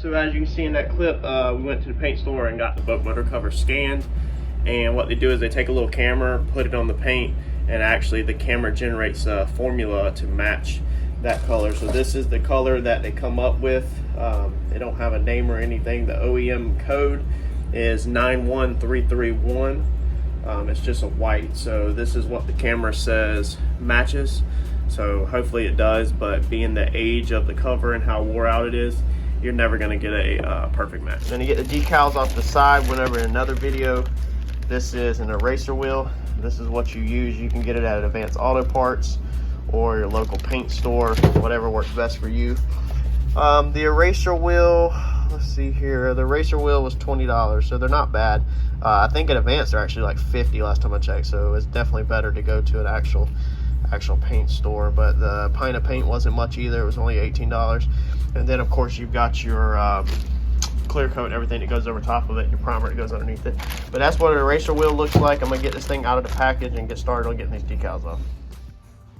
So as you can see in that clip, we went to the paint store and got the boat motor cover scanned. And what they do is they take a little camera, put it on the paint, and actually the camera generates a formula to match that color. So this is the color that they come up with. They don't have a name or anything. The OEM code is 91331. It's just a white. So this is what the camera says matches. So hopefully it does, but being the age of the cover and how wore out it is, you're never going to get a perfect match. Then you get the decals off the side. Whenever in another video, this is an eraser wheel. This is what you use. You can get it at Advanced Auto Parts or your local paint store, whatever works best for you. The eraser wheel, let's see here. The eraser wheel was $20, so they're not bad. I think at Advanced they're actually like $50 last time I checked, so it's definitely better to go to an actual paint store. But the pint of paint wasn't much either. It was only $18. And then of course you've got your clear coat and everything that goes over top of it, your primer that goes underneath it. But that's what an eraser wheel looks like. I'm gonna get this thing out of the package and get started on getting these decals off.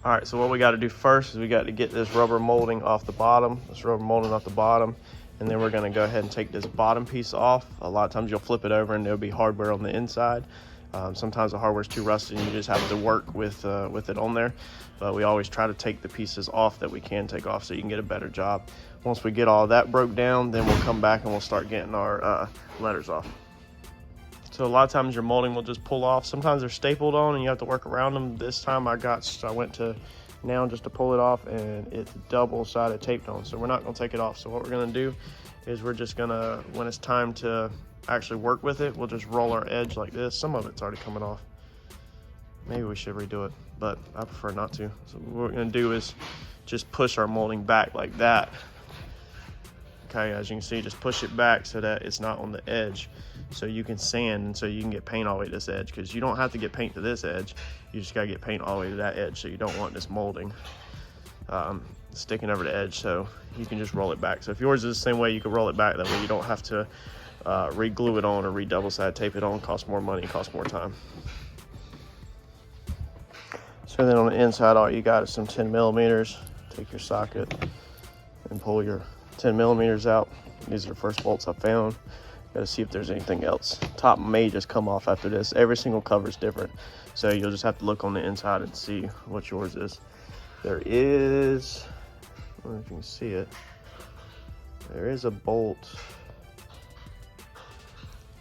All right, so what we got to do first is we got to get this rubber molding off the bottom, and then we're going to go ahead and take this bottom piece off. A lot of times you'll flip it over and there'll be hardware on the inside. Sometimes the hardware's too rusty and you just have to work with it on there. But we always try to take the pieces off that we can take off so you can get a better job. Once we get all that broke down, then we'll come back and we'll start getting our letters off. So a lot of times your molding will just pull off. Sometimes they're stapled on and you have to work around them. This time I went to now just to pull it off, and it's double-sided taped on. So we're not gonna take it off. So what we're gonna do is we're just gonna, when it's time to actually work with it, we'll just roll our edge like this. Some of it's already coming off. Maybe we should redo it, but I prefer not to. So what we're gonna do is just push our molding back like that. Okay, as you can see, just push it back so that it's not on the edge, so you can sand and so you can get paint all the way to this edge, because you don't have to get paint to this edge, you just got to get paint all the way to that edge. So you don't want this molding sticking over the edge, so you can just roll it back. So if yours is the same way, you can roll it back. That way you don't have to re-glue it on or re-double side tape it on. Costs more money, costs more time. So then on the inside, all you got is some 10 millimeters. Take your socket and pull your 10 millimeters out. These are the first bolts I found. Got to see if there's anything else. Top may just come off after this. Every single cover is different, so you'll just have to look on the inside and see what yours is. There is, I don't know if you can see it, there is a bolt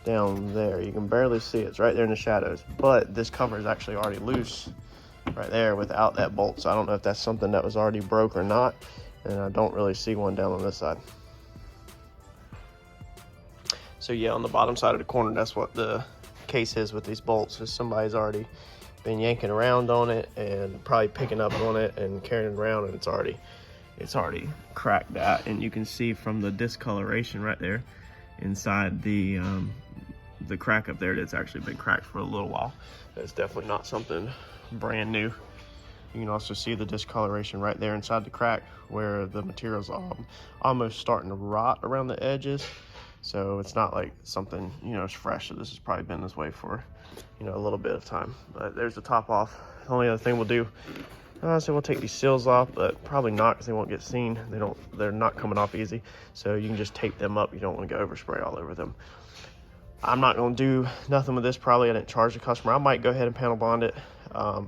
down there. You can barely see it. It's right there in the shadows, but this cover is actually already loose right there without that bolt. So I don't know if that's something that was already broke or not, and I don't really see one down on this side. So yeah, on the bottom side of the corner, that's what the case is with these bolts. Is somebody's already been yanking around on it and probably picking up on it and carrying it around, and it's already cracked that. And you can see from the discoloration right there inside the crack up there, that's actually been cracked for a little while. That's definitely not something brand new. You can also see the discoloration right there inside the crack where the material's almost starting to rot around the edges. So it's not like something, you know, it's fresh. So this has probably been this way for, you know, a little bit of time. But there's the top off. The only other thing we'll do, so we'll take these seals off, but probably not, because they won't get seen. They're not coming off easy. So you can just tape them up. You don't want to go overspray all over them. I'm not going to do nothing with this. Probably I didn't charge the customer. I might go ahead and panel bond it,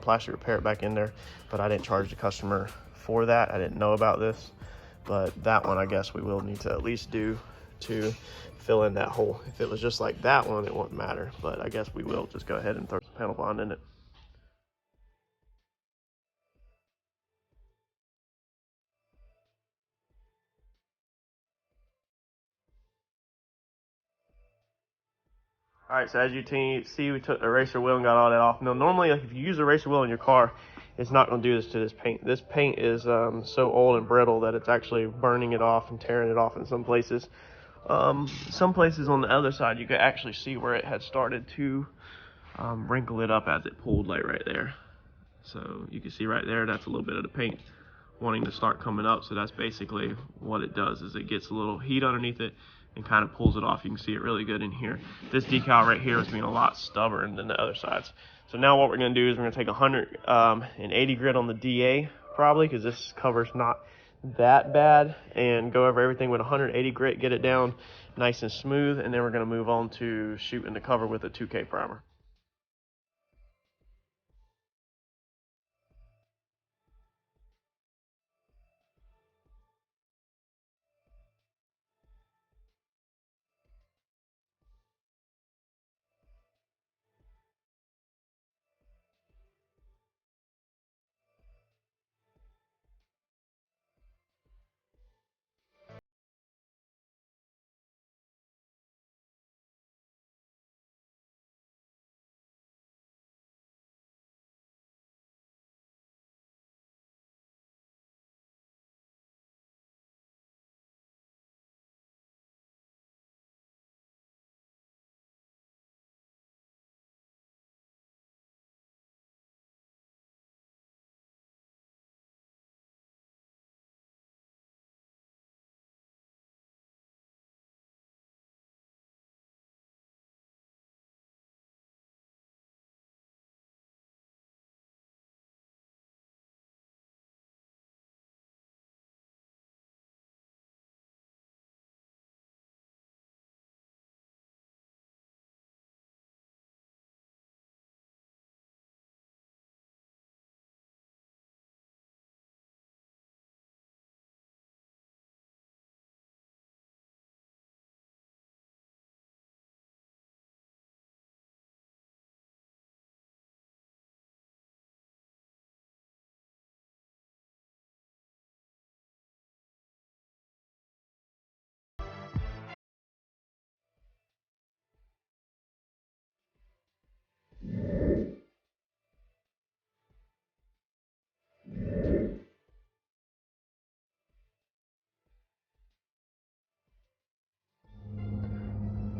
plastic repair it back in there, but I didn't charge the customer for that. I didn't know about this, but that one I guess we will need to at least do to fill in that hole. If it was just like that one, it wouldn't matter, but I guess we will just go ahead and throw some panel bond in it. All right, so as you see, we took the eraser wheel and got all that off. Now, normally, if you use a eraser wheel in your car, it's not going to do this to this paint. This paint is so old and brittle that it's actually burning it off and tearing it off in some places. Some places on the other side, you could actually see where it had started to wrinkle it up as it pulled, like right there. So you can see right there, that's a little bit of the paint wanting to start coming up. So that's basically what it does, is it gets a little heat underneath it and kind of pulls it off. You can see it really good in here. This decal right here is being a lot stubborn than the other sides. So now what we're going to do is we're going to take 180 grit on the DA, probably, because this cover's not that bad and go over everything with 180 grit, get it down nice and smooth, and then we're going to move on to shooting the cover with a 2K primer.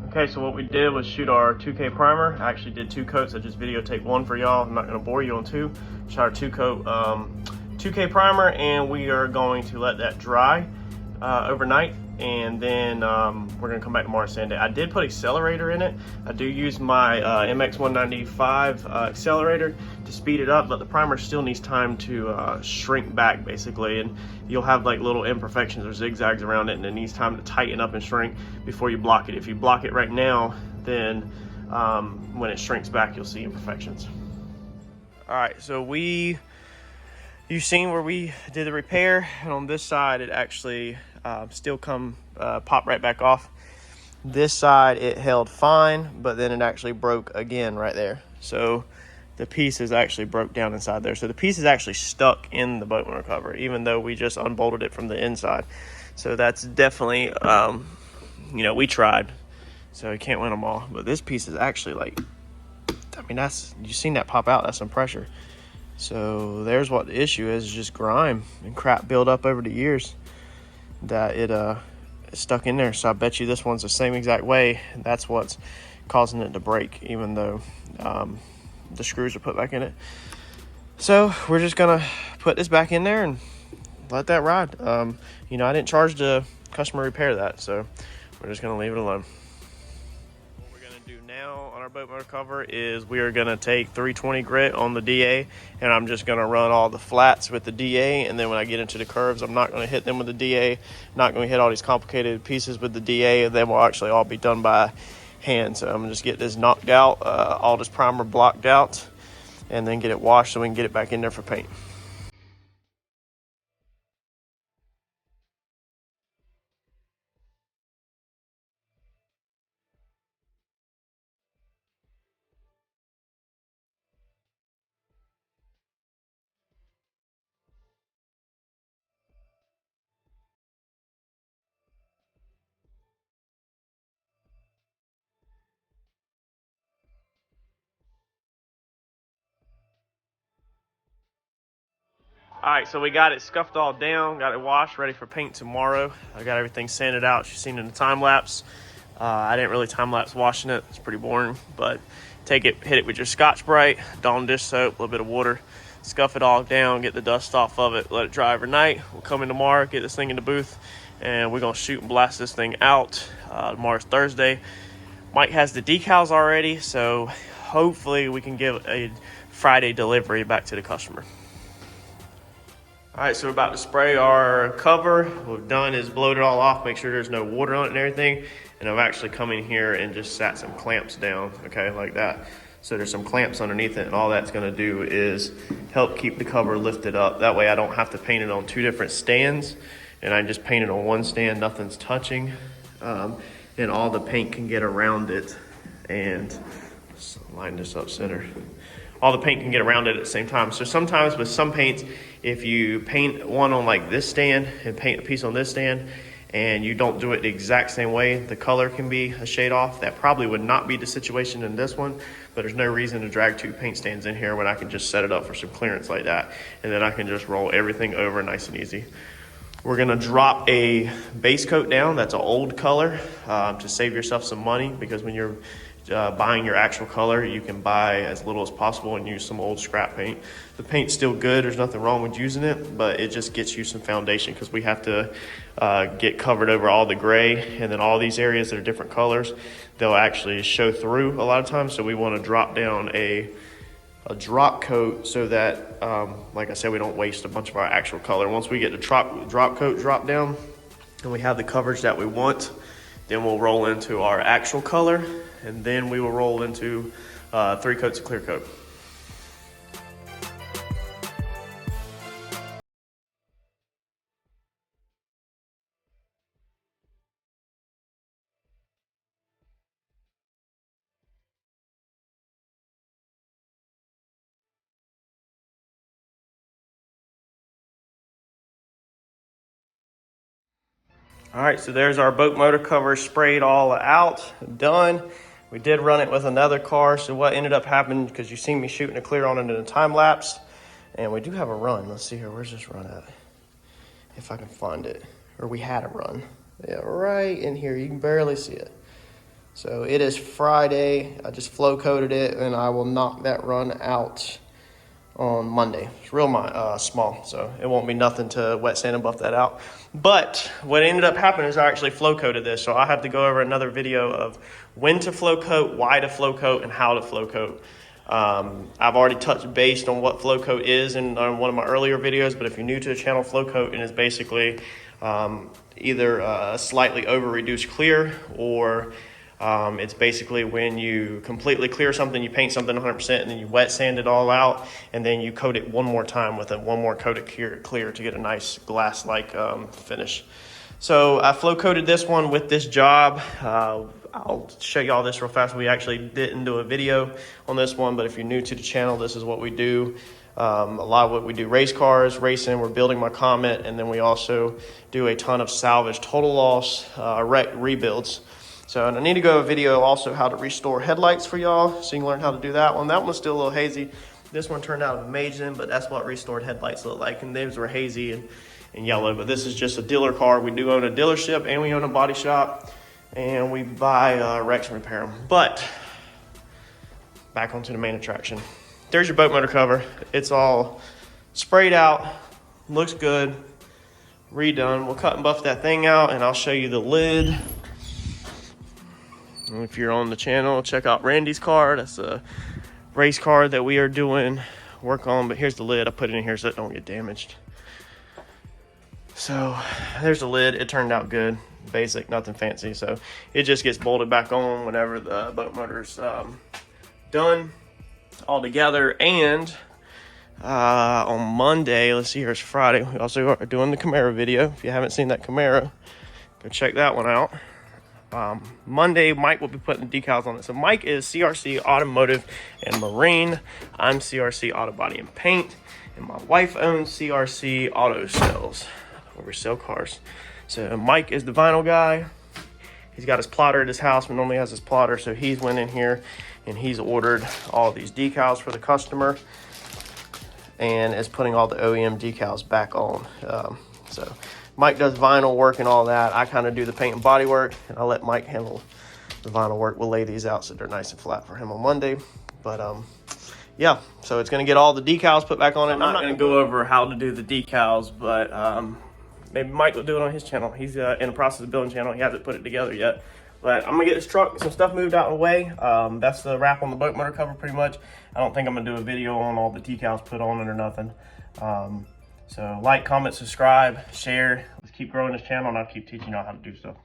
Okay, so what we did was shoot our 2K primer. I actually did 2 coats. I just videotaped one for y'all. I'm not going to bore you on 2. Shot our 2-coat 2K primer, and we are going to let that dry overnight, and then we're going to come back tomorrow and sand it. I did put accelerator in it. I do use my MX195 accelerator to speed it up, but the primer still needs time to shrink back basically, and you'll have like little imperfections or zigzags around it, and it needs time to tighten up and shrink before you block it. If you block it right now, then when it shrinks back, you'll see imperfections. All right, so you've seen where we did the repair, and on this side it actually still pop right back off. This side it held fine, but then it actually broke again right there. So the piece is actually broke down inside there. So the piece is actually stuck in the boat motor cover, even though we just unbolted it from the inside. So that's definitely, we tried. So you can't win them all. But this piece is actually like, you've seen that pop out, that's some pressure. So there's what the issue is, just grime and crap build up over the years that it's stuck in there. So I bet you this one's the same exact way. That's what's causing it to break, even though the screws are put back in it. So we're just gonna put this back in there and let that ride. I didn't charge the customer repair that, so we're just gonna leave it alone. What we're gonna do now on our boat motor cover is we are gonna take 320 grit on the DA, and I'm just gonna run all the flats with the DA, and then when I get into the curves, I'm not gonna hit them with the DA, not gonna hit all these complicated pieces with the DA, and they will actually all be done by hand. So I'm gonna just get this knocked out, all this primer blocked out, and then get it washed so we can get it back in there for paint. All right, so we got it scuffed all down, got it washed, ready for paint tomorrow. I got everything sanded out. You've seen in the time lapse. I didn't really time lapse washing it. It's pretty boring, but take it, hit it with your Scotch-Brite, Dawn dish soap, a little bit of water, scuff it all down, get the dust off of it, let it dry overnight. We'll come in tomorrow, get this thing in the booth, and we're gonna shoot and blast this thing out. Tomorrow's Thursday. Mike has the decals already, so hopefully we can give a Friday delivery back to the customer. All right, so we're about to spray our cover. What we've done is blowed it all off, make sure there's no water on it and everything. And I've actually come in here and just sat some clamps down, okay, like that. So there's some clamps underneath it, and all that's gonna do is help keep the cover lifted up. That way I don't have to paint it on two different stands, and I just paint it on one stand, nothing's touching. And all the paint can get around it. And let's line this up center. All the paint can get around it at the same time. So sometimes with some paints, if you paint one on like this stand and paint a piece on this stand, and you don't do it the exact same way, the color can be a shade off. That probably would not be the situation in this one, but there's no reason to drag two paint stands in here when I can just set it up for some clearance like that. And then I can just roll everything over nice and easy. We're gonna drop a base coat down. That's an old color to save yourself some money, because when you're buying your actual color, you can buy as little as possible and use some old scrap paint. The paint's still good, there's nothing wrong with using it, but it just gets you some foundation, because we have to get covered over all the gray, and then all these areas that are different colors, they'll actually show through a lot of times. So we want to drop down a drop coat so that, like I said, we don't waste a bunch of our actual color. Once we get the drop coat drop down and we have the coverage that we want, then we'll roll into our actual color, and then we will roll into 3 coats of clear coat. All right, so there's our boat motor cover sprayed all out, done. We did run it with another car, so what ended up happening, because you see me shooting a clear on it in a time lapse, and we do have a run. Let's see here, where's this run at? If I can find it. Or we had a run. Yeah, right in here, you can barely see it. So it is Friday, I just flow coated it, and I will knock that run out on Monday. It's real small, so it won't be nothing to wet sand and buff that out. But what ended up happening is I actually flow coated this, so I'll have to go over another video of when to flow coat, why to flow coat, and how to flow coat. I've already touched base on what flow coat is in one of my earlier videos, but if you're new to the channel, flow coat is basically either a slightly over reduced clear, or it's basically when you completely clear something, you paint something 100%, and then you wet sand it all out, and then you coat it one more time with one more coat of clear to get a nice glass-like finish. So I flow coated this one with this job. I'll show you all this real fast. We actually didn't do a video on this one, but if you're new to the channel, this is what we do. A lot of what we do, race cars, racing, we're building my Comet, and then we also do a ton of salvage, total loss, wreck rebuilds. So, and I need to go a video also how to restore headlights for y'all, so you can learn how to do that one. That one's still a little hazy. This one turned out amazing, but that's what restored headlights look like, and those were hazy and yellow. But this is just a dealer car. We do own a dealership, and we own a body shop, and we buy wrecks and repair them. But back onto the main attraction. There's your boat motor cover. It's all sprayed out, looks good, redone. We'll cut and buff that thing out, and I'll show you the lid. If you're on the channel, check out Randy's car. That's a race car that we are doing work on, but here's the lid. I put it in here so it don't get damaged. So there's the lid. It turned out good, basic, nothing fancy. So it just gets bolted back on whenever the boat motor's done all together. And on Monday, let's see, here's Friday, we also are doing the Camaro video. If you haven't seen that Camaro, go check that one out. Monday, Mike will be putting the decals on it. So Mike is CRC Automotive and Marine. I'm CRC Auto Body and Paint. And my wife owns CRC Auto Sales, where we sell cars. So Mike is the vinyl guy. He's got his plotter at his house, but normally has his plotter. So he's went in here and he's ordered all these decals for the customer and is putting all the OEM decals back on. So Mike does vinyl work and all that. I kind of do the paint and body work, and I'll let Mike handle the vinyl work. We'll lay these out so they're nice and flat for him on Monday. But yeah, so it's going to get all the decals put back on it. I'm not going to go over how to do the decals, but maybe Mike will do it on his channel. He's in the process of building a channel. He hasn't put it together yet. But I'm going to get this truck, some stuff moved out of the way. That's the wrap on the boat motor cover pretty much. I don't think I'm going to do a video on all the decals put on it or nothing. So like, comment, subscribe, share. Let's keep growing this channel, and I'll keep teaching y'all how to do stuff.